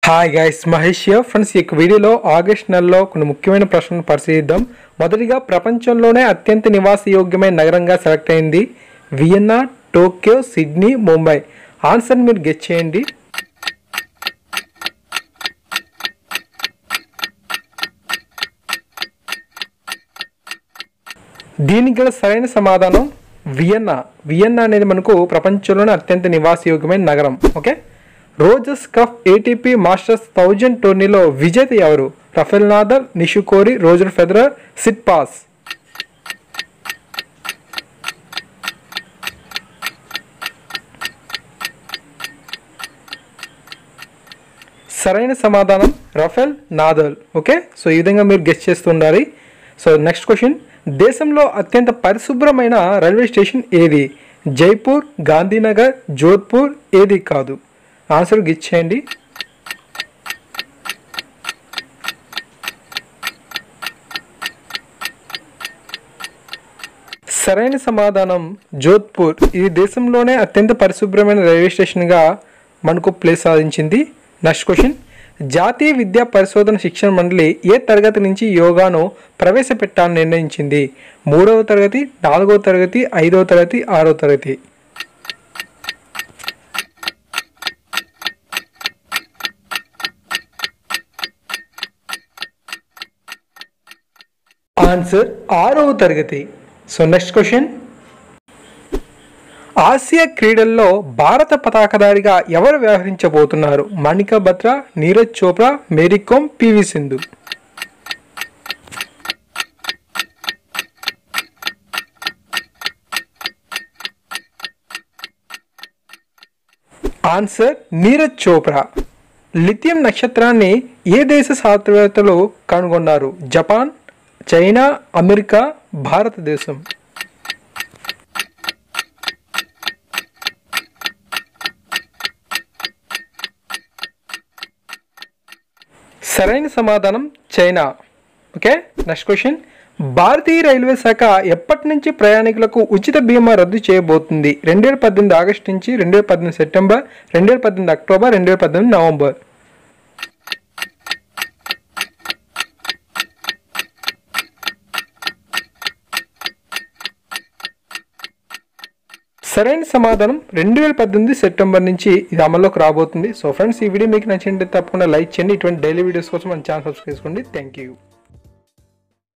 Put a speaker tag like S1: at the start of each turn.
S1: Hi guys, Mahesh here. Friends, ఈ వీడియోలో August నెలలో కొన్ని ముఖ్యమైన ప్రశ్నలు పరిశీలిద్దాం. మొదటిగా, ప్రపంచంలోనే అత్యంత నివాసయోగ్యమైన నగరంగా సెలెక్ట్ అయింది Vienna, Tokyo, Sydney, Mumbai. Answer మీరు గెస్ చేయండి. దీనికి గల సరైన సమాధానం వియన్నా. వియన్నా అనేది మనకు ప్రపంచంలోనే అత్యంత నివాసయోగ్యమైన నగరం. Okay. Rogers Cup ATP Masters 1000 టోర్నీలో విజేత ఎవరు? Rafael Nadal, Nishikori, Roger Federer, Tsitsipas. సరైన సమాధానం రఫెల్ నాదల్. ఓకే, సో ఈ విధంగా మీరు గెస్ చేస్తుండాలి. సో నెక్స్ట్ క్వశ్చన్, దేశంలో అత్యంత పరిశుభ్రమైన రైల్వే స్టేషన్ ఏది? జైపూర్, గాంధీనగర్, జోధ్పూర్, ఏది కాదు? ఆన్సర్ గెస్ చేయండి. సరైన సమాధానం జోధ్పూర్. ఇది దేశంలోనే అత్యంత పరిశుభ్రమైన రైల్వే స్టేషన్గా మనకు ప్లేస్ సాధించింది. నెక్స్ట్ క్వశ్చన్, జాతీయ విద్యా పరిశోధన శిక్షణ మండలి ఏ తరగతి నుంచి యోగాను ప్రవేశపెట్టాలని నిర్ణయించింది? 3వ తరగతి, 4వ తరగతి, 5వ తరగతి, 6వ తరగతి. ఆన్సర్ 6వ తరగతి. సో నెక్స్ట్ క్వశ్చన్, ఆసియా క్రీడల్లో భారత పతాకధారిగా ఎవరు వ్యవహరించబోతున్నారు? మణికా బత్రా, నీరజ్ చోప్రా, మేరీకోమ్, పివి సింధు. ఆన్సర్ నీరజ్ చోప్రా. లిథియం నక్షత్రాన్ని ఏ దేశ శాస్త్రవేత్తలు కనుగొన్నారు? జపాన్, చైనా, అమెరికా, భారతదేశం. సరైన సమాధానం చైనా. ఓకే. నెక్స్ట్ క్వశ్చన్, భారతీయ రైల్వే శాఖ ఎప్పటి నుంచి ప్రయాణికులకు ఉచిత బీమా రద్దు చేయబోతుంది? 2018 ఆగస్టు నుంచి, 2018 సెప్టెంబర్, 2018 అక్టోబర్, 2018 నవంబర్. సరైన సమాధానం 2018 సెప్టెంబర్ నుంచి ఇది అమల్లోకి రాబోతుంది. సో ఫ్రెండ్స్, ఈ వీడియో మీకు నచ్చినట్లయితే తప్పకుండా లైక్ చేయండి. ఇటువంటి డైలీ వీడియోస్ కోసం మన ఛానల్ సబ్స్క్రైబ్ చేసుకోండి. Thank you.